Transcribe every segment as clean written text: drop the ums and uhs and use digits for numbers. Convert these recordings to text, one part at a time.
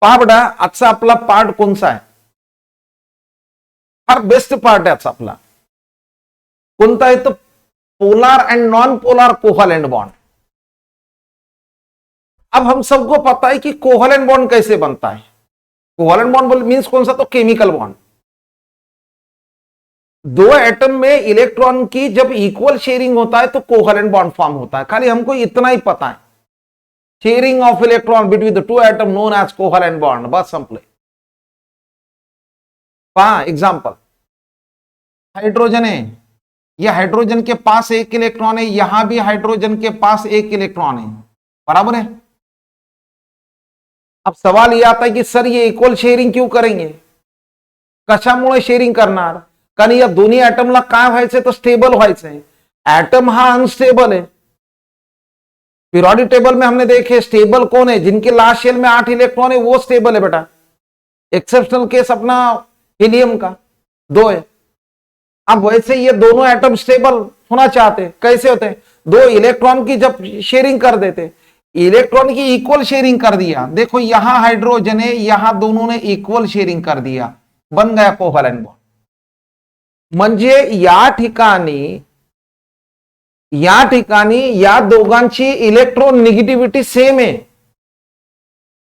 पहा बेटा, आजचा आपला पार्ट कोणता आहे? फार बेस्ट पार्ट है आजचा आपला. कोणता आहे? तो polar and non polar covalent bond. अब हम सबको पता है कि कोवैलेंट बॉन्ड कैसे बनता है. कोवैलेंट बॉन्ड मीन्स कौन सा? तो केमिकल बॉन्ड. दो एटम में इलेक्ट्रॉन की जब इक्वल शेयरिंग होता है तो कोवैलेंट बॉन्ड फॉर्म होता है. खाली हमको इतना ही पता है, sharing of electron between the two atom known as covalent bond. बस संपले. पहा एग्जांपल, हाइड्रोजन है, यह हाइड्रोजन के पास एक इलेक्ट्रॉन है, यहां भी हाइड्रोजन के पास एक इलेक्ट्रॉन है. बराबर है. अब सवाल यह आता है कि सर ये इक्वल शेयरिंग क्यों करेंगे? कशामुळे शेयरिंग करणार? कारण या दोन्ही ऍटमला काय व्हायचंय? तर स्टेबल व्हायचंय. एटम हा अनस्टेबल है. पीरियोडिक टेबल में हमने देखे स्टेबल कौन है? जिनके लास्ट शेल में 8 इलेक्ट्रॉन है वो स्टेबल है बेटा. एक्सेप्शनल केस अपना हीलियम का 2 है. अब वैसे ये दोनों एटम स्टेबल होना चाहते, कैसे होते? 2 इलेक्ट्रॉन की जब शेयरिंग कर देते, इलेक्ट्रॉन की इक्वल शेयरिंग कर दिया. देखो यहां हाइड्रोजन है, यहां दोनों ने इक्वल शेयरिंग कर दिया, बन गया कोवैलेंट बॉन्ड. म्हणजे या ठिकाणी या दोघांची इलेक्ट्रॉन निगेटिव्हिटी सेम आहे.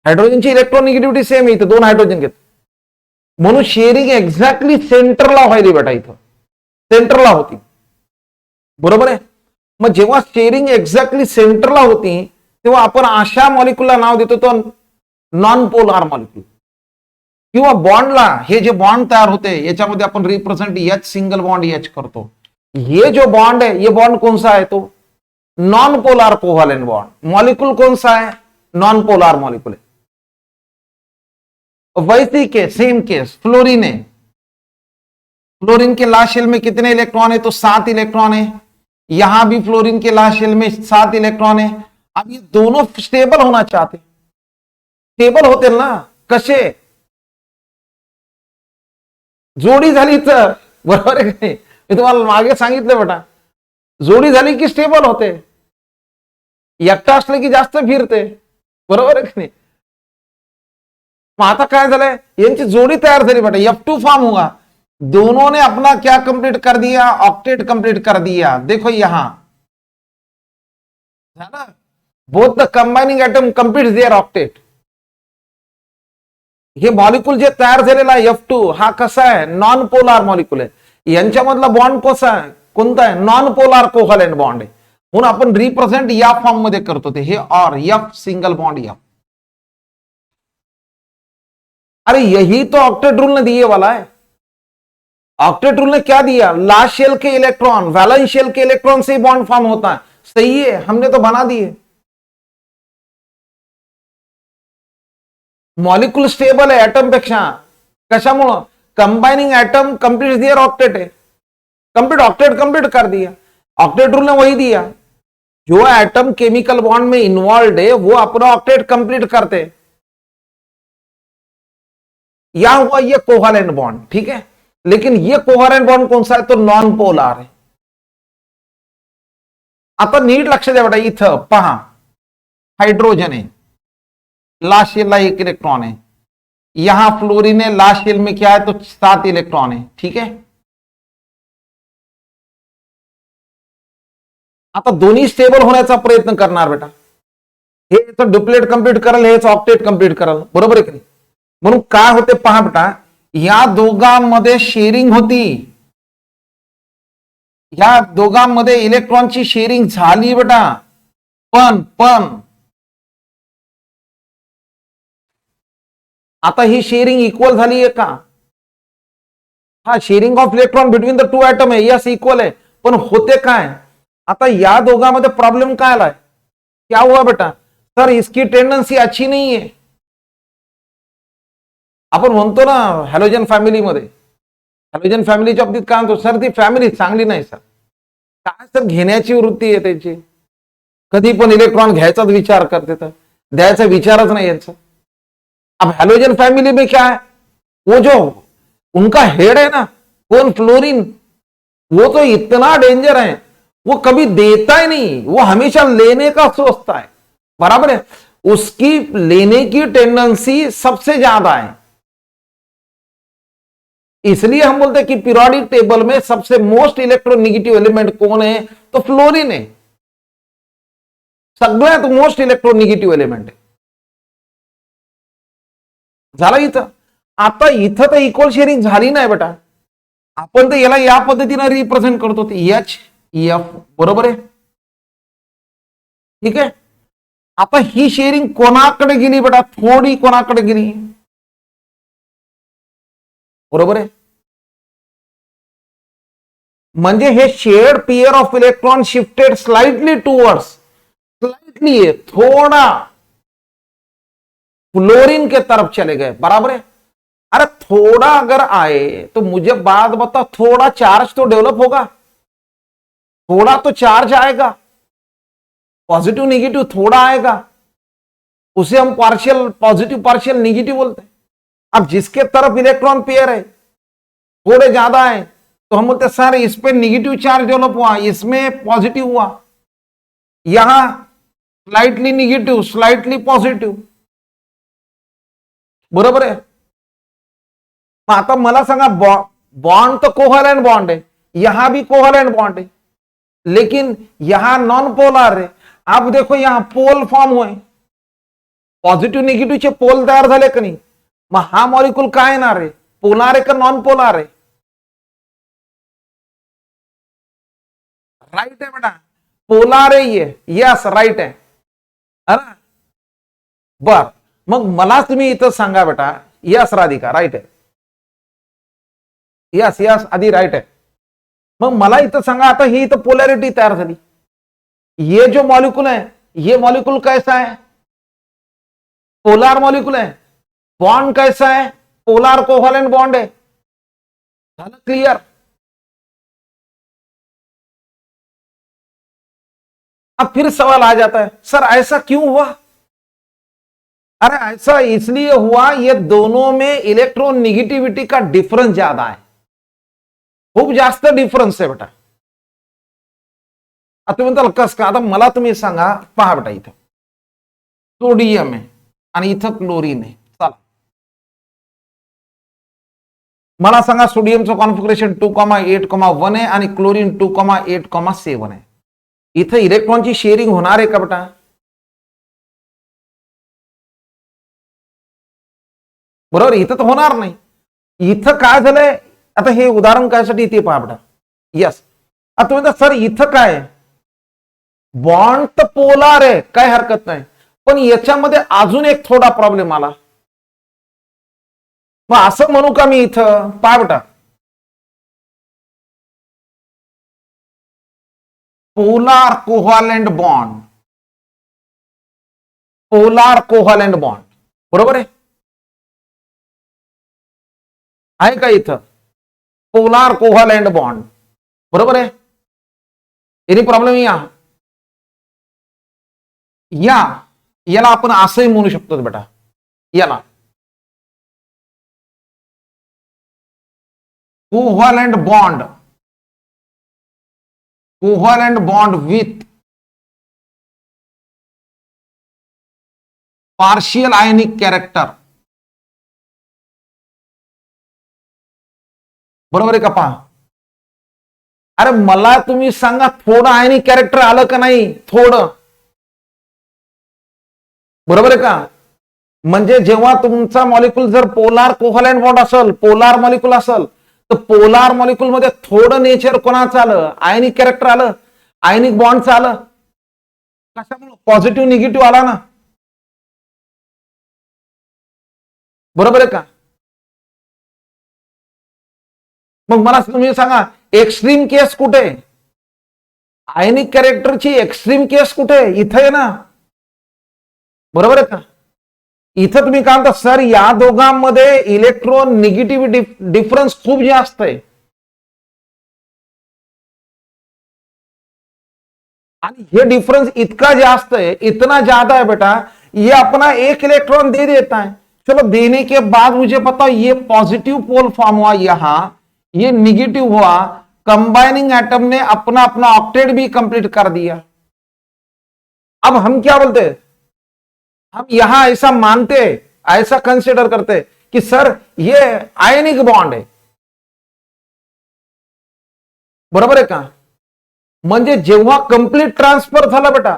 हायड्रोजनची इलेक्ट्रॉन निगेटिव्हिटी सेम आहे. इथं 2 हायड्रोजन घेत, म्हणून शेअरिंग एक्झॅक्टली सेंटरला व्हायली बेटा. इथं सेंटरला होती. बरोबर आहे. मग जेव्हा शेअरिंग एक्झॅक्टली सेंटरला होती तेव्हा आपण अशा मॉलिक्यूलला नाव देतो तो नॉन पोलर मॉलिक्यूल. किंवा बॉन्डला, हे जे बॉन्ड तयार होते याच्यामध्ये आपण represent H single bond H करतो. ये जो बॉन्ड है, ये बॉन्ड कौन सा है? तो non polar covalent bond. Molecule कौन सा है? नॉन पोलर मॉलिक्यूल है. वैसे के सेम केस फ्लोरीन है. फ्लोरीन के लास्ट शेल में कितने इलेक्ट्रॉन है? तो 7 इलेक्ट्रॉन है. यहां भी फ्लोरीन के लास्ट शेल में 7 इलेक्ट्रॉन है. अब ये दोनों स्टेबल होना चाहते, स्टेबल होते ना. कसे? जोडी झाली तर. बरोबर आहे की नाही? मी तुम्हाला मागे सांगितलं बेटा, जोडी झाली की स्टेबल होते. एकटा असले की जास्त फिरते. बरोबर आहे की नाही? मग आता काय झालंय, यांची जोडी तयार झाली बेटा, F2 फॉर्म हुआ. दोनों ने अपना क्या कंप्लीट कर दिया? ऑक्टेट कंप्लीट कर दिया. देखो यहां है ना, both the combining atom complete their octet. हे मॉलिक्यूल जे तयार झालेला F2 हा कसा आहे? नॉन पोलर मॉलिक्यूल आहे. यांच्यामधला बॉन्ड कसा आहे? कोणता आहे? नॉन पोलर कोवैलेंट बॉन्ड आहे. म्हणून आपण रिप्रेझेंट या फॉर्म मध्ये करतो ते हे और F सिंगल बॉन्ड F. अरे यही तो ऑक्टेट रूल ने दिए वाला है. ऑक्टेट रूल ने क्या दिया? लास्ट शेल के इलेक्ट्रॉन वैलेंस शेल के इलेक्ट्रॉन से बॉन्ड फॉर्म होता है. सही है, हमने तो बना दिए. मॉलिक्यूल स्टेबल है एटम पेक्षा. कशामुळं? कंबाइनिंग एटम कंप्लीट दियर ऑक्टेट है. कंप्लीट ऑक्टेट कंप्लीट कर दिया. ऑक्टेट रूल ने वही दिया, जो एटम केमिकल बॉन्ड में इन्वॉल्व है वो अपना ऑक्टेट कंप्लीट करते. या हुआ ये कोवैलेंट बॉन्ड. ठीक है, लेकिन ये कोवैलेंट बॉन्ड कौन सा है? तो नॉन पोलर है. आता नीट लक्ष द्या बेटा. इथं पहा, हाइड्रोजन है, लास्ट शेल ला 1 इलेक्ट्रॉन है. यहां फ्लोरीन है, लास्ट शेल में क्या है? तो 7 इलेक्ट्रॉन है. ठीक है. आता दोन्ही स्टेबल होण्याचा प्रयत्न करणार बेटा. हे डुप्लेट कंप्लीट करेल, हेच ऑक्टेट कंप्लीट करेल. बरोबर आहे की नाही? म्हणून काय होते पहा बेटा, या दोघांमध्ये शेअरिंग होती. या दोघांमध्ये इलेक्ट्रॉनची शेअरिंग झाली बेटा. पण आता ही शेअरिंग इक्वल झाली आहे का? हा, sharing of electron between the two atom आहे. यस इक्वल आहे. पण होते काय? आता या दोघांमध्ये प्रॉब्लेम काय आलाय? क्या हुआ बेटा? सर इसकी टेंडन्सी अच्छी नहीं है. आपण म्हणतो ना हॅलोजन फॅमिलीमध्ये, हॅलोजन फॅमिलीच्या बाबतीत काय म्हणतो? सर ती फॅमिली चांगली नाही सर. काय सर, घेण्याची वृत्ती आहे त्यांची. कधी पण इलेक्ट्रॉन घ्यायचाच विचार करते, तर द्यायचा विचारच नाही यांचा. अब हैलोजन फैमिली में क्या है? वो जो उनका हेड है ना, कौन? फ्लोरीन. वो तो इतना डेंजर है, वो कभी देता ही नहीं, वो हमेशा लेने का सोचता है. बराबर है. उसकी लेने की टेंडेंसी सबसे ज्यादा है। इसलिए हम बोलते हैं कि पीरियोडिक टेबल में सबसे मोस्ट इलेक्ट्रोनिगेटिव एलिमेंट कौन है, तो फ्लोरीन है, सगळ्यात मोस्ट इलेक्ट्रोनिगेटिव्ह एलिमेंट आहे। झालं इथं। आता इथं तर इक्वल शेअरिंग झाली नाही बेटा, आपण तर याला या पद्धतीने रिप्रेझेंट करतो, एच एफ, बरोबर आहे, ठीक आहे। आता ही शेअरिंग कोणाकडे गेली बेटा, थोडी कोणाकडे गेली, बरोबर आहे। म्हणजे हे shared pair of electron shifted slightly towards, slightly है, थोड़ा फ्लोरीन के तरफ चले गए, बराबर है। अरे थोड़ा अगर आए तो मुझे बात बताओ, थोड़ा चार्ज तो डेवलप होगा, थोड़ा तो चार्ज आएगा, पॉजिटिव नेगेटिव थोड़ा आएगा, उसे हम पार्शियल पॉजिटिव पार्शियल नेगेटिव बोलते हैं। अब जिसके तरफ इलेक्ट्रॉन पेयर है थोड़े ज्यादा है तो हम बोलते हैं सर इस पे नेगेटिव चार्ज डेवलप हुआ, इसमें पॉजिटिव हुआ, यहां स्लाइटली निगेटिव स्लाइटली पॉझिटिव्ह, बरोबर आहे। आता मला सांगा, बॉन्ड तो कोव्हॅलेंट बॉन्ड है, यहां भी कोव्हॅलेंट बॉन्ड है, लेकिन यहां नॉन पोलर है। अब देखो यहां पोल फॉर्म हुए, पॉझिटिव्ह निगेटिव्हचे पोल तयार झाले का नाही, मग हा मॉलिक्यूल काय येणार आहे, पोलार आहे का नॉन पोलार आहे, राइट है बेटा, पोलार है ये, यस राइट है ना। बर, मग मला तुम्ही इथं सांगा बेटा, यस राधिका राइट है, यस यस आधी राइट है। मग मला इथं सांगा, आता ही इथं पोलॅरिटी तयार झाली, ये जो मॉलिक्यूल है ये मॉलिक्यूल कैसा है, पोलार मॉलिक्यूल है, बॉन्ड कैसा है, पोलार कोवैलेंट बॉन्ड है, क्लियर। अब फिर सवाल आ जाता है, सर ऐसा क्यों हुआ, अरे ऐसा इसलिए हुआ, ये दोनों में इलेक्ट्रॉन निगेटिविटी का डिफरेंस ज्यादा है, खूप जास्त डिफरन्स आहे बेटा। आता म्हणताल कस का, आता मला तुम्ही सांगा, पहा बेटा इथं सोडियम आहे आणि इथं क्लोरीन आहे, चला मला सांगा सोडियमचं कॉन्फिगरेशन 2,8,1 आहे आणि क्लोरीन 2,8,7 आहे, इथं इलेक्ट्रॉनची शेअरिंग होणार आहे का बेटा, बरोबर, इथं तर होणार नाही। इथं काय झालंय, आता हे उदाहरण कायसाठी ते पहा बेटा, यस। आता म्हणता सर इथं काय, बॉन्ड तर पोलार आहे, काय हरकत नाही, पण याच्यामध्ये अजून एक थोडा प्रॉब्लेम आला, मग असं म्हणू का मी इथं, पहा बेटा, polar covalent bond, polar covalent bond, बरोबर आहे का इथं, पोलार कोव्हॅलेंट बॉन्ड, बरोबर आहे, एनी प्रॉब्लेम याला आपण असंही म्हणू शकतो बेटा, याला covalent bond with partial ionic character, बरोबर आहे का, पहा, अरे मला तुम्ही सांगा थोडं आयनिक कॅरेक्टर आलं का नाही, थोडं, बरोबर आहे का, म्हणजे जेव्हा तुमचा मॉलिक्यूल जर पोलार कोव्हॅलेंट बॉन्ड असेल, पोलार मॉलिक्यूल असेल, तर पोलार मॉलिक्यूल मध्ये थोडं नेचर कोणाचं आलं, आयनिक कॅरेक्टर आलं, आयनिक बॉन्डचं आलं, कशामुळे, पॉझिटिव्ह निगेटिव्ह आला ना, बरोबर आहे का। मग मला तुम्ही सांगा एक्स्ट्रीम केस कुठे, आयनिक कॅरेक्टरची एक्स्ट्रीम केस कुठे, इथं आहे ना, बरोबर आहे का। इथं तुम्ही काय म्हणता, सर या दोघांमध्ये इलेक्ट्रॉन निगेटिव्हिटी डिफरन्स खूप जास्त आहे, आणि ये डिफरेंस इतना जास्त है, इतना ज्यादा है बेटा, ये अपना एक इलेक्ट्रॉन दे देता है, चलो देने के बाद मुझे बताओ ये पॉजिटिव पोल फॉर्म हुआ, यहां ये निगेटिव हुआ, कंबाइनिंग एटम ने अपना अपना ऑक्टेट भी कंप्लीट कर दिया। अब हम क्या बोलते हैं, हम यहां ऐसा मानते, ऐसा कंसिडर करते कि सर ये आयनिक बॉन्ड आहे, बरोबर आहे का? म्हणजे जेव्हा कंप्लीट ट्रान्सफर झालं बेटा,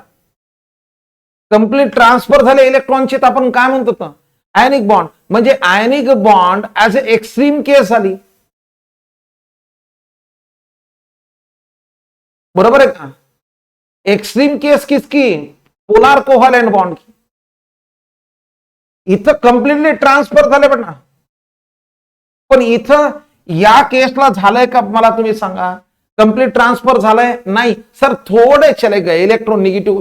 कंप्लीट ट्रान्सफर झाले इलेक्ट्रॉनचे, तर आपण काय म्हणतो? Ionic bond. म्हणजे ionic bond as a extreme case आली, बरोबर आहे का? एक्स्ट्रीम केस किसकी? पोलार कोव्हॅलेंट बॉन्ड की. इथं कम्प्लिटली ट्रान्सफर झाले बेटा, पण इथं या केसला झालंय का मला तुम्ही सांगा? कंप्लीट ट्रांसफर झालंय? नहीं सर, थोड़े चले गए इलेक्ट्रॉन निगेटिव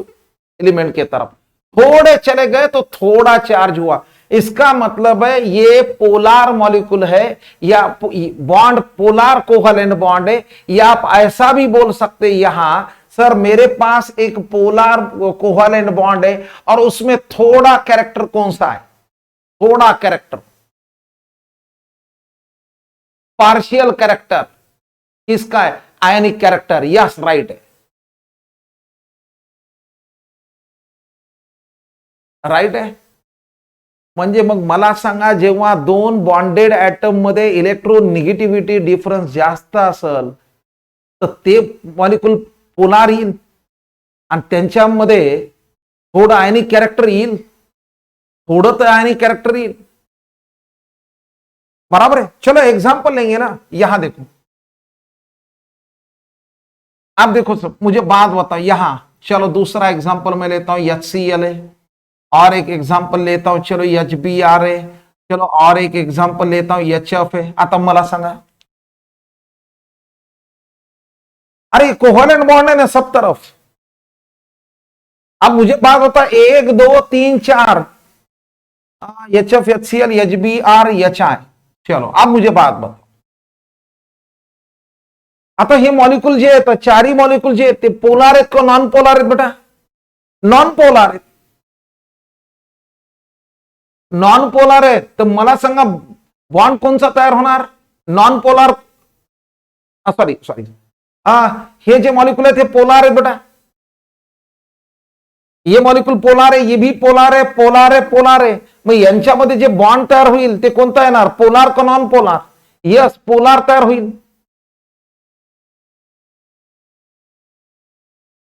एलिमेंट के तरफ, थोड़े चले गए तो थोड़ा चार्ज हुआ. इसका मतलब है ये पोलार मॉलिक्यूल है, या बॉन्ड पोलार कोवैलेंट बॉन्ड है, या आप ऐसा भी बोल सकते यहां सर मेरे पास एक पोलार कोवैलेंट बॉन्ड है और उसमें थोड़ा कैरेक्टर कौन सा है? थोड़ा कैरेक्टर, पार्शियल कैरेक्टर किसका है? आयनिक कैरेक्टर. यस, राइट है, राइट आहे. म्हणजे मग मला सांगा, जेव्हा दोन बॉन्डेड ऍटम मध्ये इलेक्ट्रोनिगेटिव्हिटी डिफरन्स जास्त असेल तर ते मॉलिक्यूल पोलार येईल आणि त्यांच्यामध्ये थोडं आयनिक कॅरेक्टर येईल, थोडं तर आयनिक कॅरेक्टर येईल, बराबर है. चलो एग्जांपल लेंगे ना. यहां देखो, आप देखो सब, मुझे बात बताओ यहां. चलो दूसरा एग्जांपल मैं लेता हूं, HCl है, और एक एग्जांपल लेता हूं, चलो HBr है, चलो और एक एग्जांपल लेता हूं HF है. आता मला सांगा, अरे कोवैलेंट बॉन्ड है ना सब तरफ. अब मुझे बात होता 1 2 3 4 HF HCl HBr HI. चलो अब मुझे बात बताओ, आता हे मॉलिक्यूल जे आहेत, चारही मॉलिक्यूल जे आहेत ते पोलार आहेत का नॉन पोलार आहेत बेटा? नॉन पोलार आहेत. नॉन पोलार आहेत तर मला सांगा बॉन्ड कोणचा तयार होणार? Non polar. सॉरी सॉरी, हे जे मॉलिक्यूल आहेत हे पोलार आहेत बेटा. ये मॉलिक्यूल पोलार आहे, ये भी पोलार आहे, पोलार आहे, पोलार आहे. मग यांच्यामध्ये जे बॉन्ड तयार होईल ते कोणता येणार? पोलार का नॉन पोलार? यस, पोलार तयार होईल,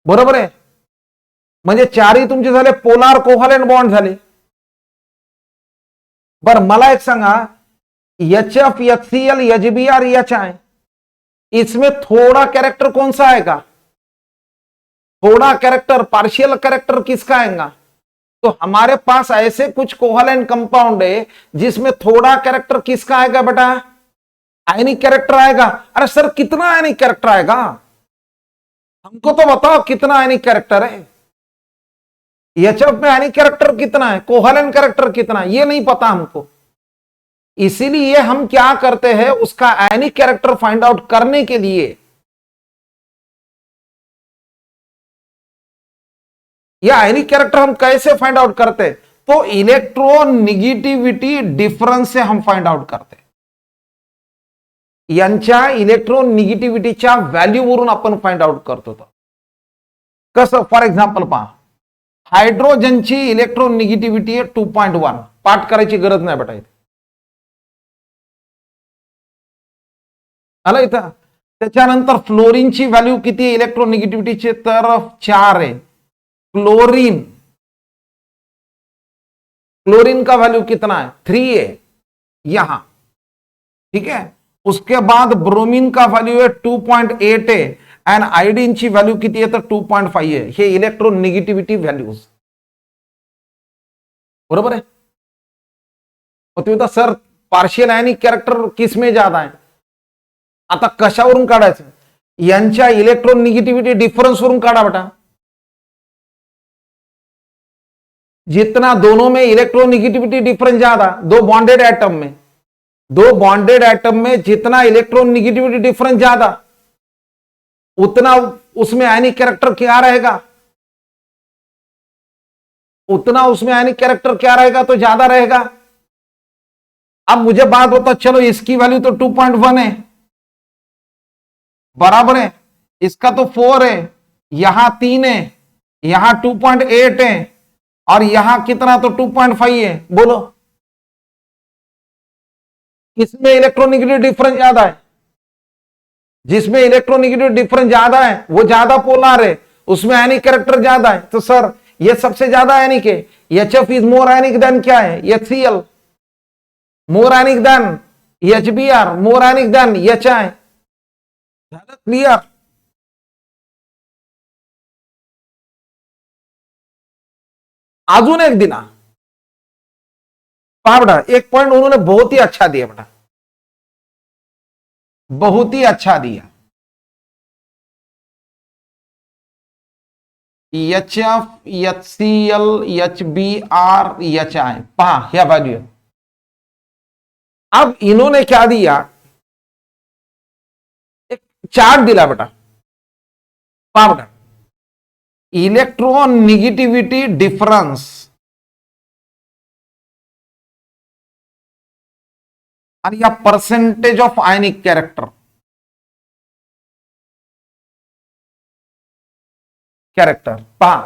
बरोबर आहे. म्हणजे चारही तुमचे झाले पोलार कोव्हॅलेंट बॉन्ड झाले. बरं मला एक सांगा, HF HCl HBr HI, इसमें थोड़ा कैरेक्टर कौन सा आएगा? थोड़ा कैरेक्टर, पार्शियल कैरेक्टर किसका आएगा? तो हमारे पास ऐसे कुछ कोवैलेंट कंपाउंड है जिसमें थोड़ा कैरेक्टर किसका आएगा बेटा? आयनिक कैरेक्टर आएगा. अरे सर कितना आयनिक कैरेक्टर आएगा? हमको तो बताओ कितना आयनिक कैरेक्टर है. HF में आयनिक कैरेक्टर कितना है, कोवैलेंट कैरेक्टर कितना है, ये नहीं पता हमको. इसीलिए हम क्या करते हैं, उसका आयनिक कैरेक्टर फाइंड आउट करने के लिए या आयनिक कैरेक्टर हम कैसे फाइंड आउट करते हैं? तो इलेक्ट्रोनिगेटिविटी डिफरन्स से हम फाइंड आउट करते. यांच्या इलेक्ट्रोनिगेटिव्हिटीच्या व्हॅल्यूवरून आपण फाइंड आउट करतो. कसं? फॉर एक्झाम्पल पहा, हायड्रोजनची इलेक्ट्रोनिगेटिव्हिटी आहे 2.1. पाठ करायची गरज नाही बेटा. इथे आलं इथं. त्याच्यानंतर फ्लोरीनची व्हॅल्यू किती आहे इलेक्ट्रोनिगेटिव्हिटीची? तर 4 आहे. क्लोरीन, क्लोरीन का वैल्यू कितना है? 3 है यहां, ठीक है. उसके बाद ब्रोमीन का वैल्यू है 2.8 है, एंड आयोडीन की वैल्यू किती है? तर 2.5 है. हे इलेक्ट्रोनिगेटिव्हिटी व्हॅल्यूज, बरोबर है. तो तुम्ही सर पार्शियल आयनिक कैरेक्टर किसमें ज्यादा है? आता कशावरून काढायचं? यांच्या इलेक्ट्रोनिगेटिव्हिटी डिफरन्स वरून काढा बेटा. जितना दोनों में इलेक्ट्रोनिगेटिविटी डिफरेंस ज्यादा, दो बॉन्डेड एटम में, दो बॉन्डेड एटम में जितना इलेक्ट्रोनिगेटिविटी डिफरेंस ज्यादा, उतना उसमें आयनिक कैरेक्टर क्या रहेगा? उतना उसमें आयनिक कैरेक्टर क्या रहेगा? तो ज्यादा रहेगा. अब मुझे बात होता, चलो इसकी वैल्यू तो 2.1 है, बराबर है. इसका तो 4 है, यहां 3 है, यहां 2.8 है, और यहां कितना, तो 2.5 है। बोलो किसमें इलेक्ट्रोनिगेटिव डिफरेंस ज्यादा है? जिसमें इलेक्ट्रोनिगेटिव डिफरेंस ज्यादा है वो ज्यादा पोलर है, उसमें आयनिक कैरेक्टर ज्यादा है। तो सर ये सबसे ज्यादा आयनिक है, HF is more ionic than क्या है, HCl, more ionic than HBr, more ionic than HI। Clear? अजून एक दिना पहा बेटा, एक पॉइंट उन्होंने बहुत ही अच्छा दिया बेटा, बहुत ही अच्छा दिया। HF, HCl, HBr, HI, पहा ह्या व्हॅल्यू। अब इन्होंने क्या दिया, एक चार्ट दिला बेटा, पहा बेटा, इलेक्ट्रॉन निगेटिविटी डिफरन्स आणि या पर्सेंटेज ऑफ आयनिक कैरेक्टर, पहा,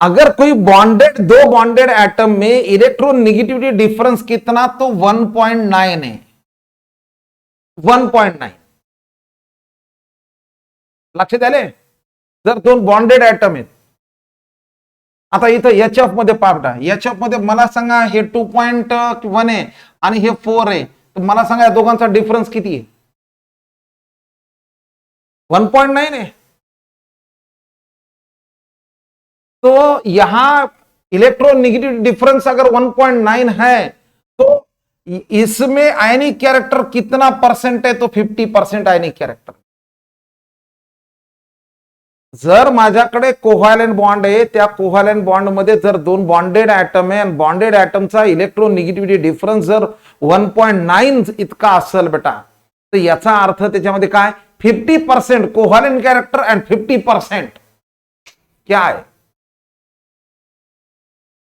अगर कोई बॉन्डेड, दो बॉन्डेड एटम में इलेक्ट्रॉन निगेटिविटी डिफरेंस कितना, तो 1.9 है, 1.9। लक्षात आले? जर दोन बॉन्डेड एटम आहेत, आता इथं HF मध्ये पाहा, HF मध्ये मला सांगा हे 2.1 आहे आणि हे 4 आहे, तर मला सांगा या दोघांचा डिफरन्स किती आहे? 1.9 है। तो यहां इलेक्ट्रॉन निगेटिव डिफरेंस अगर 1.9 है तो इसमें आयनिक कैरेक्टर कितना परसेंट है, तो 50% आयनिक कैरेक्टर। जर माझ्याकडे कोव्हॅलेंट बॉन्ड आहे, त्या कोव्हॅलेंट बॉन्ड मध्ये जर दोन बॉन्डेड ऍटम आहे आणि बॉन्डेड ऍटमचा इलेक्ट्रॉन निगेटिव्हिटी डिफरन्स जर 1.9 इतका असेल बेटा, तर याचा अर्थ त्याच्यामध्ये काय, 50% कोव्हॅलेंट कैरेक्टर एंड 50% क्या है,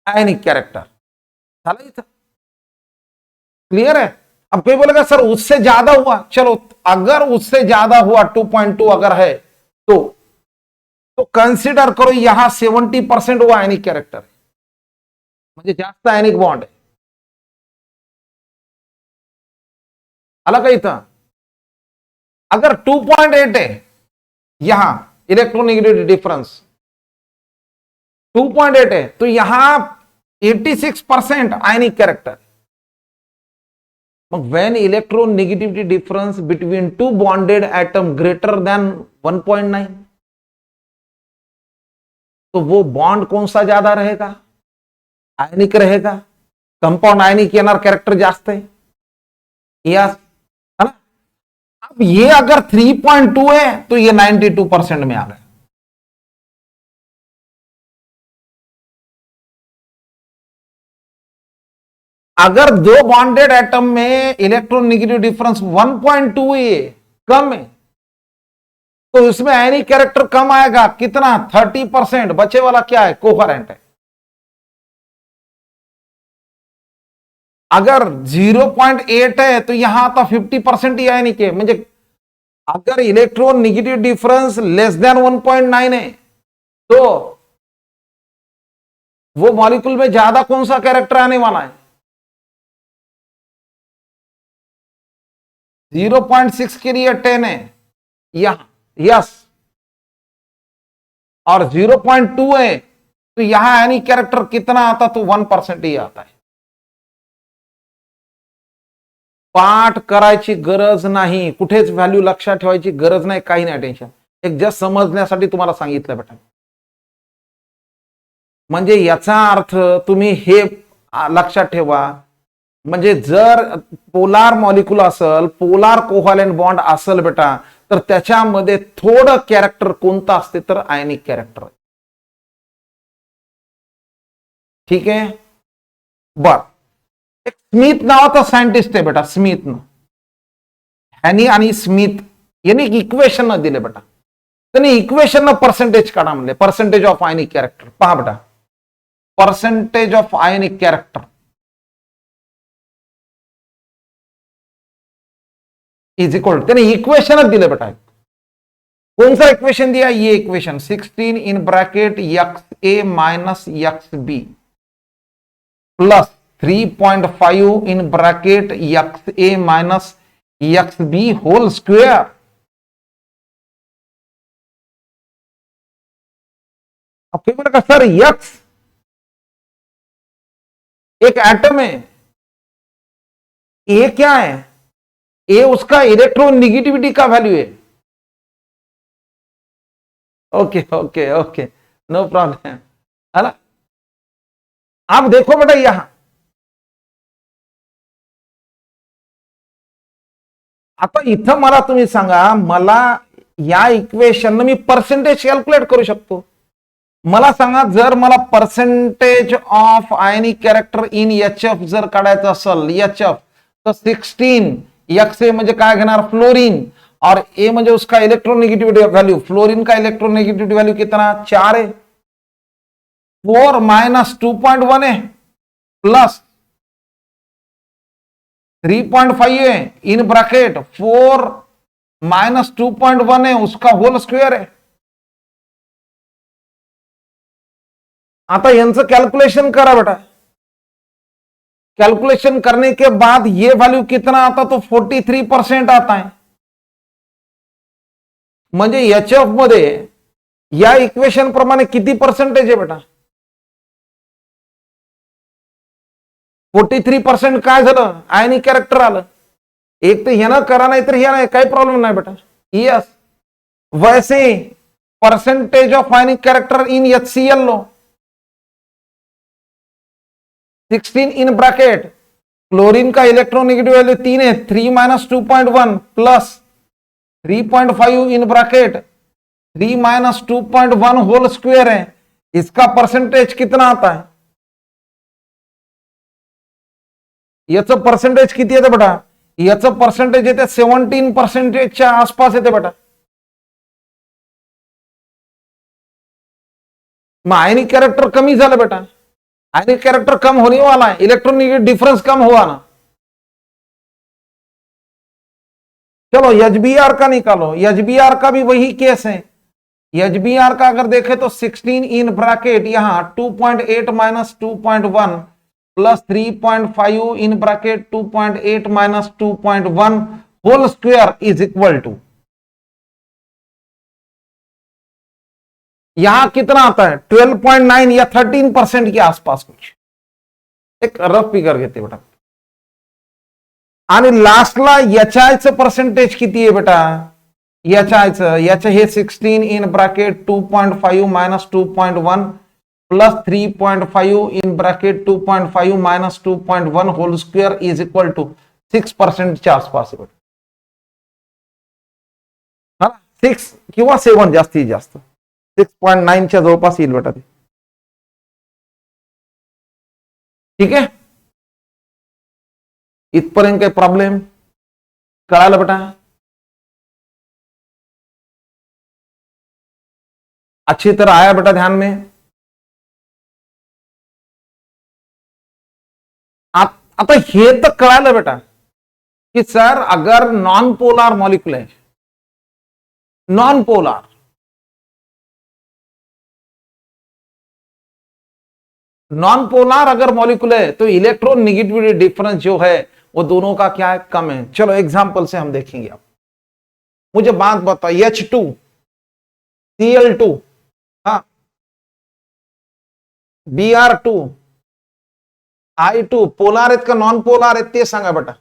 आयनिक कैरेक्टर। चलो इतना क्लियर है? अब कोई बोलेगा सर उससे ज्यादा हुआ, चलो अगर उससे ज्यादा हुआ 2.2 अगर है तो कंसिडर करो यहां 70% हुआ आयनिक कैरेक्टर, म्हणजे जास्त आयनिक बॉन्ड है। अलग है इथं, अगर 2.8 है यहां इलेक्ट्रोनिगेटिविटी डिफरेंस 2.8 है, तो यहां 86% आयनिक character. when electron negativity difference between two bonded atom greater than 1.9, तो वो बॉन्ड कौन सा ज्यादा रहेगा, आयनिक रहेगा, कंपाउंड आयनिक येणार कैरेक्टर जास्त है, यस है ना। अब ये अगर 3.2 है तो ये 92% में आ गया। अगर दो बॉन्डेड एटम में इलेक्ट्रॉन निगेटिव डिफरेंस 1.2 है, कम है, तो इसमें आयनिक कैरेक्टर कम आएगा, कितना, 30%। बचे वाला क्या है, कोहेरेंट है। अगर 0.8 है तो यहां आता 50% ही आयनिक है, म्हणजे अगर electron negative difference less than 1.9 है तो वो मॉलिक्यूल में ज्यादा कौन सा कैरेक्टर आने वाला है, 0.6 के लिए 10 है यहां, यस, और 0.2 है तो यहां आयनिक कैरेक्टर कितना आता, तो 1% ही आता है। पाठ करायची गरज नाही, कुठेच व्हॅल्यू लक्षात ठेवायची गरज नाही, काही नाही, टेन्शन। एक जस्ट समजण्यासाठी तुम्हाला सांगितलं बेटा, म्हणजे याचा अर्थ तुम्ही हे लक्षात ठेवा, म्हणजे जर पोलार मॉलिक्यूल असेल, पोलार कोव्हॅलेंट बॉन्ड असेल बेटा, तर त्याच्यामध्ये थोडं कॅरेक्टर कोणतं असते, तर आयनिक कॅरेक्टर। ठीक आहे, बर। एक स्मिथ नावाचा सायंटिस्ट आहे बेटा, स्मिथ हॅनी आणि स्मिथ यांनी इक्वेशन न दिले बेटा, त्यांनी इक्वेशन न पर्सेंटेज काढा म्हणले, पर्सेंटेज ऑफ आयनिक कॅरेक्टर। पहा बेटा, percentage of ionic character is equal, त्याने इक्वेशनच दिले बेटा, कौन सा इक्वेशन दिया, ये equation 16 in bracket X A minus X B plus 3.5 in bracket X A minus X B whole square. अब कई बार सर एक्स एक एटम है, ए क्या है, ए उसका इलेक्ट्रोनेगेटिविटी का वैल्यू है। Okay okay okay, no problem, है ना। आप देखो बेटा यहां, आता इथं मला तुम्ही सांगा, मला या इक्वेशन मी पर्सेंटेज कॅल्क्युलेट करू शकतो। मला सांगा, जर मला percentage of ionic character in H F जर काढायचं असेल, एच एफ, तो 16 एक्स ए म्हणजे काय घेणार, फ्लोरीन, और ए म्हणजे उसका इलेक्ट्रोनेगेटिविटी वैल्यू, फ्लोरीन का इलेक्ट्रोनेगेटिविटी वैल्यू कितना 4 है, 4 माइनस 2.1 है प्लस 3.5 है इन ब्रैकेट 4 माइनस 2.1 है उसका होल स्क्वायर है। आता यांचं कैलकुलेशन करा बेटा, कैलकुलेशन करने के बाद ये वैल्यू कितना आता, तो 43% आता है। म्हणजे एचएफ मध्ये या इक्वेशन प्रमाणे किती पर्सेंटेज आहे बेटा, 43% काय झालं, आयनिक कॅरेक्टर आलं। एक तर ह्यानं करा, नाही तर ह्या नाही, काही प्रॉब्लेम नाही बेटा। यस, वैसे percentage of ionic character in HCl लो 16 इन ब्रैकेट, क्लोरीन का इलेक्ट्रोनेगेटिव वैल्यू 3 है, 3 minus 2.1 plus 3.5 in bracket 3 minus 2.1 whole square है, इसका परसेंटेज कितना आता है, याचं पर्सेंटेज किती येते बेटा, याचं पर्सेंटेज येते 17% आसपास येते बेटा। मग आयनिक कॅरेक्टर कमी झालं बेटा, आयनिक कैरेक्टर कम होने वाला है, इलेक्ट्रॉनिक डिफरेंस कम हुआ ना। चलो एचबीआर का निकालो, एचबीआर का भी वही केस है। एचबीआर का अगर देखें तो 16 इन ब्रैकेट यहां 2.8 minus 2.1 plus 3.5 in bracket 2.8 minus 2.1 whole square is equal to, यहां कितना आता है 12.9 या 13% के आसपास कुछ, एक रफ फिगर घेते बेटा। आणि लास्टला याच्याचं पर्सेंटेज किती आहे बेटा, याचं हे 16 in bracket 2.5 minus 2.1 plus 3.5 in bracket 2.5 minus 2.1 whole square is equal to 6% आसपास आहे बेटा, 6 किंवा 7 जास्तीत जास्त 6.9 च्या जवळपास येईल बेटा ते, ठीक आहे। इथपर्यंत काही प्रॉब्लेम कळालं बेटा, अच्छी तरह आया बेटा ध्यान में। आता हे तर कळालं बेटा कि सर अगर नॉन पोलर मॉलिक्यूल है, नॉन पोलर, नॉन पोलर अगर मॉलिक्यूल है तो इलेक्ट्रोनेगेटिविटी डिफरेंस जो है वो दोनों का क्या है, कम है। चलो एग्जांपल से हम देखेंगे। आप मुझे बात बताओ, H2 Cl2, हाँ, Br2 I2 पोलार आहेत का नॉन पोलार आहेत ते सांगा बेटा।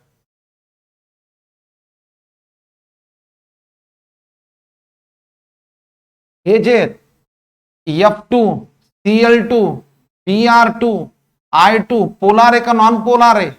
हे जे F2 Cl2 Br2 I2 polar है का नॉन पोलार है,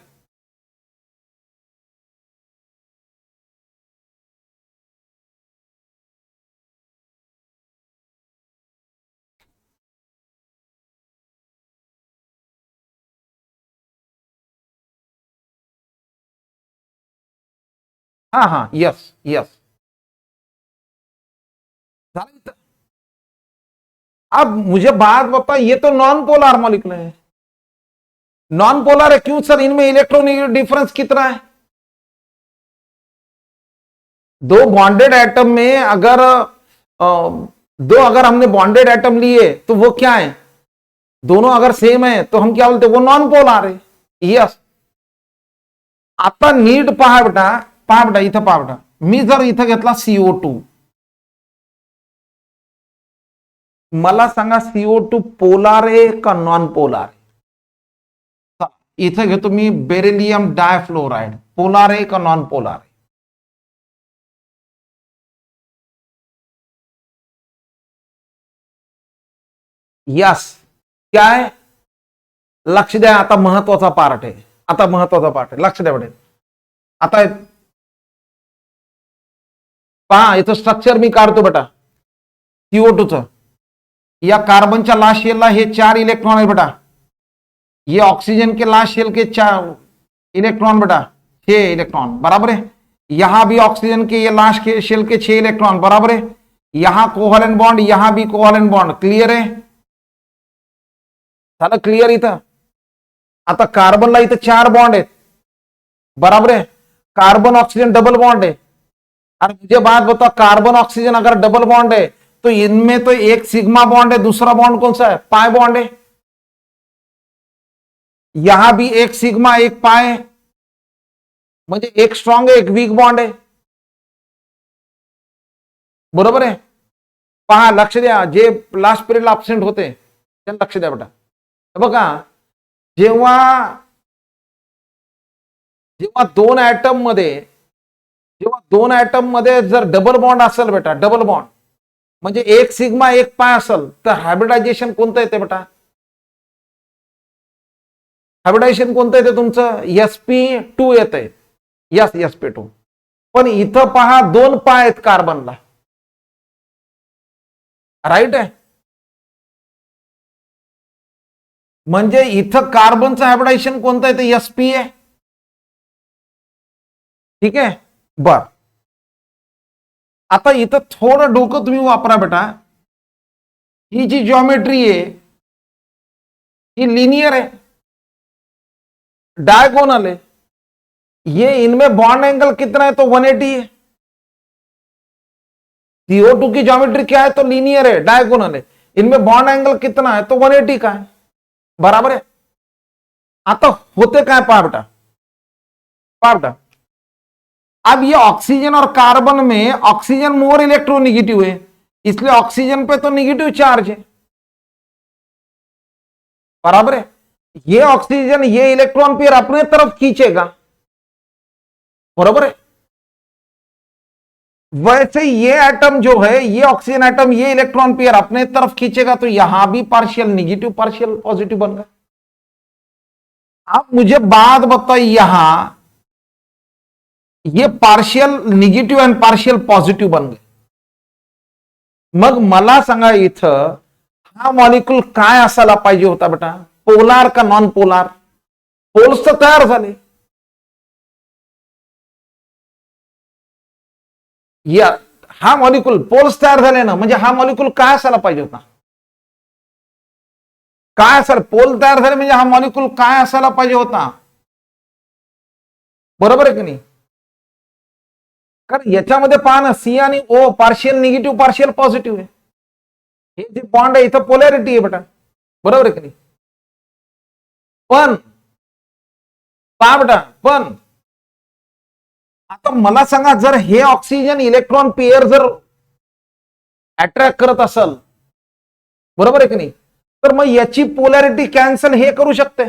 हाँ हाँ, यस यस। अब मुझे बात बताओ, ये तो नॉन पोलर मॉलिक्यूल है, नॉन पोलर है, क्यों सर, इनमें इलेक्ट्रोनेगेटिव डिफरेंस कितना है, दो बॉन्डेड एटम में अगर दो अगर हमने बॉन्डेड एटम लिए तो वो क्या है, दोनों अगर सेम है तो हम क्या बोलते हैं, वो नॉन पोलार है. यस. आता नीट पहा बेटा इथं पहा बेटा, मी जर इथं घेतला CO2, मला सांगा CO2 पोलार आहे का नॉन पोलार आहे. इथं घेतो मी बेरिलियम डायफ्लोराइड, पोलार आहे का नॉन पोलार आहे. यस. क्या आहे, लक्ष द्या, आता महत्वाचा पार्ट आहे, आता महत्वाचा पार्ट आहे, लक्ष द्या बेटे. आता पहा इथं स्ट्रक्चर मी काढतो बेटा CO2 च. या कार्बनच्या लास्ट शेलला हे 4 इलेक्ट्रॉन आहे बेटा, ये ऑक्सीजन के लास्ट शेल के 4 इलेक्ट्रॉन बेटा, 6 इलेक्ट्रॉन बराबर है. यहां भी ऑक्सीजन के ये लास्ट के शेल के 6 इलेक्ट्रॉन बराबर है. यहां कोवलेंट बॉन्ड, यहां भी कोवलेंट बॉन्ड. क्लियर आहे, झालं क्लियर. इथं आता कार्बनला इथं 4 बॉन्ड आहेत बराबर है. कार्बन ऑक्सीजन डबल बॉन्ड है. और मुझे बात बताओ, कार्बन ऑक्सीजन अगर डबल बॉन्ड है तो इनमें तो एक सिग्मा बॉन्ड है, दूसरा बॉन्ड कौन सा है, पाई बॉन्ड है. यहां भी एक सिग्मा एक पाई है, म्हणजे एक स्ट्रॉंग है एक वीक बॉन्ड है. बरोबर आहे. पहा लक्ष द्या, जे लास्ट पिरियडला अब्सेंट होते त्यांना लक्ष द्या बेटा. बघा, जेव्हा जेव्हा दोन ऍटम मध्ये जर डबल बॉन्ड असेल बेटा, डबल बॉन्ड म्हणजे एक सिग्मा एक पाय असेल तर हायब्रिडायझेशन कोणतं येते बेटा, हायब्रिडायझेशन कोणतं येते तुमचं, sp2 येते. Yes sp2. पण इथं पहा 2 पाय आहेत कार्बनला, राईट आहे. म्हणजे इथं कार्बनचं हायब्रिडायझेशन कोणतं येते, sp आहे. ठीक आहे बर. आता इथं थोडं डोकं तुम्ही वापरा बेटा. ही जी ज्योमेट्री आहे ही लिनियर है, डायगोनल है. ये इनमें बॉन्ड एंगल कितना है तो 180 है. CO2 की ज्योमेट्री क्या है तो लीनियर है, डायगोनल है. इनमें बॉन्ड एंगल कितना है तो 180 का है. बराबर है. आता होते काय पहा बेटा, अब ये ऑक्सीजन और कार्बन में ऑक्सीजन मोर इलेक्ट्रोनिगेटिव है, इसलिए ऑक्सीजन पे तो निगेटिव चार्ज है. बराबर है. ये ऑक्सीजन ये इलेक्ट्रॉन पेयर अपने तरफ खींचेगा, बराबर है. वैसे ये एटम जो है, ये ऑक्सीजन एटम ये इलेक्ट्रॉन पेयर अपने तरफ खींचेगा, तो यहां भी पार्शियल निगेटिव पार्शियल पॉजिटिव बन गया. अब मुझे बात बताइए, यहां ये पार्शियल निगेटिव्ह आणि पार्शियल पॉझिटिव्ह बन गए. मग मला सांगा इथं हा मॉलिक्यूल काय असायला पाहिजे होता बेटा, पोलार का नॉन पोलार. पोल्स तर तयार झाले. या हा मॉलिक्यूल पोल्स तयार झाले ना, म्हणजे हा मॉलिक्यूल काय असायला पाहिजे होता, काय असेल, पोल तयार झाले म्हणजे हा मॉलिक्यूल काय असायला पाहिजे होता. बरोबर आहे की नाही. कारण याच्यामध्ये पहा ना, सी आणि ओ पार्शियल निगेटिव्ह पार्शियल पॉझिटिव्ह आहे. हे जे बॉन्ड आहे इथं पोलॅरिटी आहे बेटा, बरोबर आहे की नाही. पण पहा बेटा, पण आता मला सांगा, जर हे ऑक्सिजन इलेक्ट्रॉन पेयर जर अट्रॅक्ट करत असेल, बरोबर आहे की नाही, तर मग याची पोलॅरिटी कॅन्सल हे करू शकते,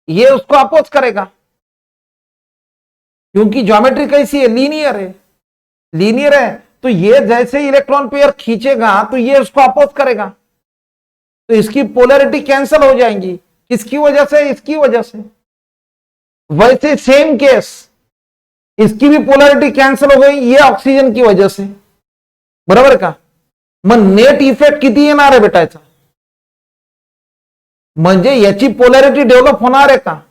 ये उसको अपोज करेगा, क्योंकि ज्योमेट्री कैसी है, लीनियर है. लीनियर है तो ये जैसे इलेक्ट्रॉन पेयर खींचेगा तो ये उसको अपोज करेगा, तो इसकी पोलैरिटी कैंसिल हो जाएंगी. किसकी वजह से, इसकी वजह से. वैसे सेम केस, इसकी भी पोलैरिटी कैंसिल हो गई, ये ऑक्सीजन की वजह से. बरोबर का. मग नेट इफेक्ट किती येणार आहे बेटा याचा, म्हणजे याची पोलैरिटी डेव्हलप होणार आहे का,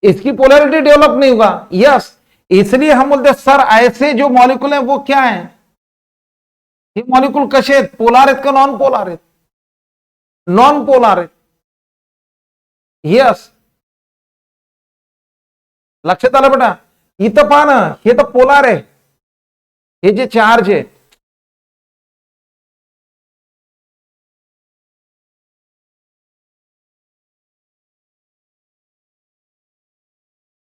इसकी पोलैरिटी डेवलप नहीं होगा. यस, इसलिए हम बोलते हैं सर ऐसे जो मॉलिक्यूल हैं वो क्या है, ये मॉलिक्यूल कसे आहेत, पोलार आहेत का नॉन पोलार आहेत, नॉन पोलार आहेत. यस, लक्षात आलं बेटा. इथं पहा ना, हे तर पोलार आहे, हे जे चार्ज आहे,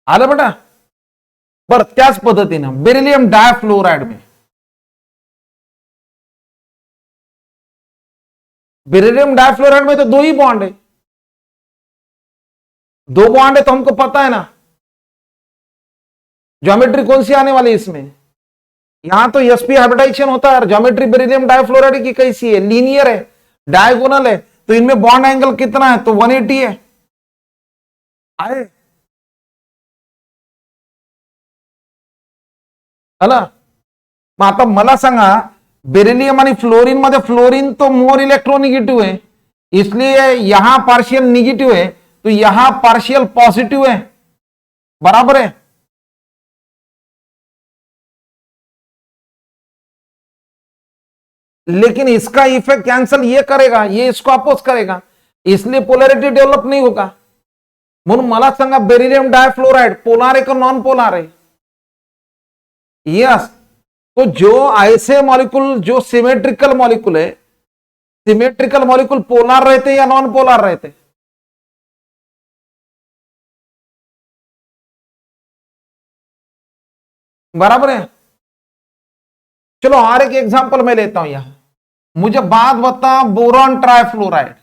आलं बेटा. बर त्याच पद्धतीनं बेरिलियम डायफ्लोराइड में, बेरिलियम डायफ्लोराइड में तो दो ही बॉन्ड है, दो बॉन्ड है तो हमको पता है ना ज्योमेट्री कौन सी आने वाली है इसमें. यहां तो sp हाइब्रिडाइजेशन होता है, ज्योमेट्री बेरिलियम डायफ्लोराइड की कैसी है, लीनियर है, डायगोनल है, तो इनमें बॉन्ड एंगल कितना है, तो 180 है. आए ना. मग आता मला सांगा, बेरिलियम आणि फ्लोरीन मध्ये फ्लोरीन तो मोर इलेक्ट्रोनिगेटिव है, इसलिए यहां पार्शियल निगेटिव है, तो यहां पार्शियल पॉजिटिव है. बराबर है. लेकिन इसका इफेक्ट कैंसल ये करेगा, ये इसको अपोज करेगा, इसलिए पोलैरिटी डेवलप नहीं होगा. म्हणून मला सांगा, बेरिलियम डायफ्लोराइड पोलार है का नॉन पोलार है. यस. तो जो ऐसे मॉलिक्यूल जो सिमेट्रिकल मॉलिक्यूल है, सिमेट्रिकल मॉलिक्यूल पोलार रहते या नॉन पोलार रहते. बराबर है. चलो और एक एग्जांपल मैं लेता हूं यहां. मुझे बात बता, बोरॉन ट्रायफ्लोराइड.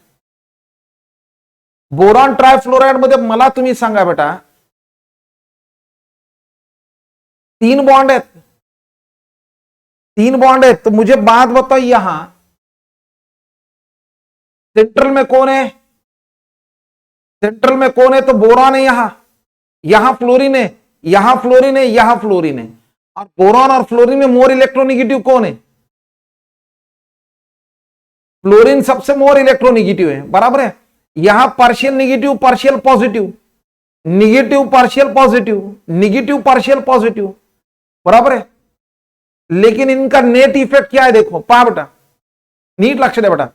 बोरॉन ट्रायफ्लोराइड मध्ये मला तुम्ही सांगा बेटा, तीन बॉन्ड है, तीन बॉन्ड है, तो मुझे बात बताओ यहां सेंट्रल में कौन है, सेंट्रल में कौन है, तो बोरॉन है. यहां फ्लोरीन है, यहां फ्लोरीन है, यहां फ्लोरीन है. और बोरॉन और फ्लोरीन में मोर इलेक्ट्रोनिगेटिव कौन है, फ्लोरीन सबसे मोर इलेक्ट्रोनिगेटिव है. बराबर है. यहां partial negative partial positive, negative partial positive, negative partial positive. बराबर है. लेकिन इनका नेट इफेक्ट क्या है, देखो पा बेटा, नीट लक्ष्य दे बेटा.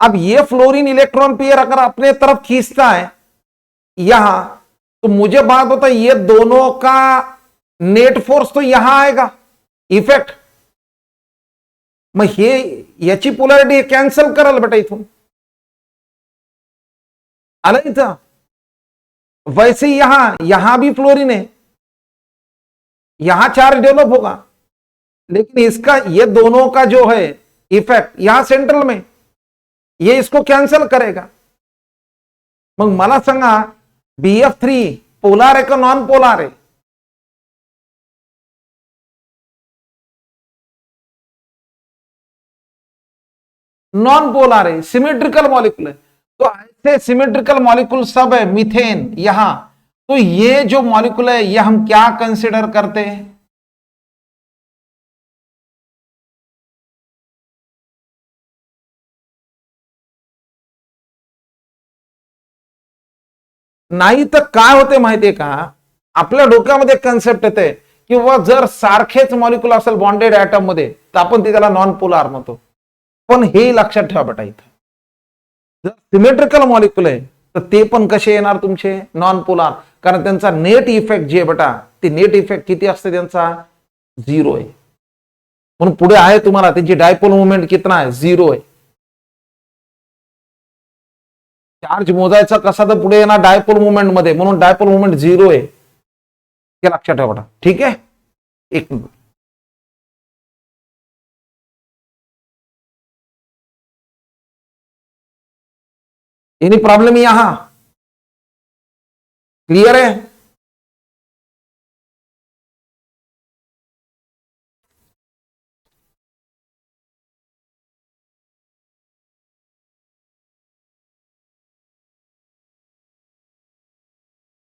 अब ये फ्लोरीन इलेक्ट्रॉन पेयर अगर अपने तरफ खींचता है यहां, तो मुझे बात बता, ये दोनों का नेट फोर्स तो यहां आएगा इफेक्ट. मग हे याची पोलॅरिटी कॅन्सल कराल बेटा इथून. आलं इथं. वैसे यहां भी फ्लोरीन है, यहां चार्ज डेवलप होगा, लेकिन इसका ये दोनों का जो है इफेक्ट यहां सेंट्रल में, ये इसको कैंसिल करेगा. मग मला सांगा, BF3 पोलार है का नॉन पोलार है. नॉन पोलार है, सिमेट्रिकल मॉलिक्यूल है. तो ऐसे सिमेट्रिकल मॉलिक्यूल सब है, मीथेन यहां, तो ये जो मॉलिक्यूल है ये हम क्या कंसिडर करते हैं, नाही तर काय होते माहितीये का, आपल्या डोक्यामध्ये कन्सेप्ट येते किंवा जर सारखेच मॉलिक्यूल असेल बॉन्डेड ऍटम मध्ये, तर आपण त्याला नॉन पोलार म्हणतो. पण हे लक्षात ठेवा बेटा, इथं जर सिमेट्रिकल मॉलिक्यूल आहे तर ते पण कसे येणार तुमचे नॉन पोलार, कारण त्यांचा नेट इफेक्ट जे बेटा, ते नेट इफेक्ट किती असते त्यांचा, 0 आहे. म्हणून पुढे आहे तुम्हाला त्यांची डायपोल मुवमेंट कितना आहे, 0 आहे. चार्ज मोजायचा कसा तर पुढे येणार डायपोल मुवमेंट मध्ये, म्हणून डायपोल मुवमेंट 0 आहे. हे लक्षात ठेवा बेटा. ठीक आहे. एक मिनिट. एनी प्रॉब्लम यहां, क्लियर है.